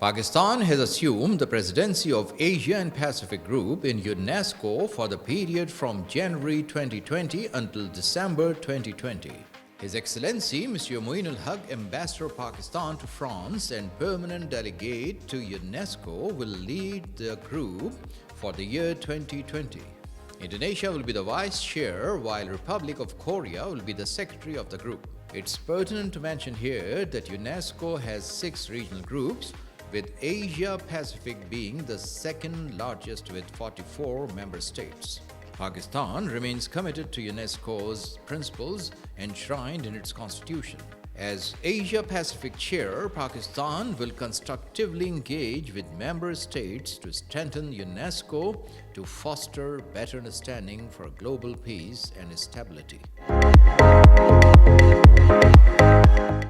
Pakistan has assumed the presidency of Asia and Pacific Group in UNESCO for the period from January 2020 until December 2020. His Excellency Monsieur Moin-ul-Haque, Ambassador of Pakistan to France and Permanent Delegate to UNESCO, will lead the group for the year 2020. Indonesia will be the Vice Chair, while Republic of Korea will be the Secretary of the group. It's pertinent to mention here that UNESCO has 6 regional groups, with Asia-Pacific being the second largest with 44 member states. Pakistan remains committed to UNESCO's principles enshrined in its constitution. As Asia-Pacific Chair, Pakistan will constructively engage with member states to strengthen UNESCO to foster better understanding for global peace and stability.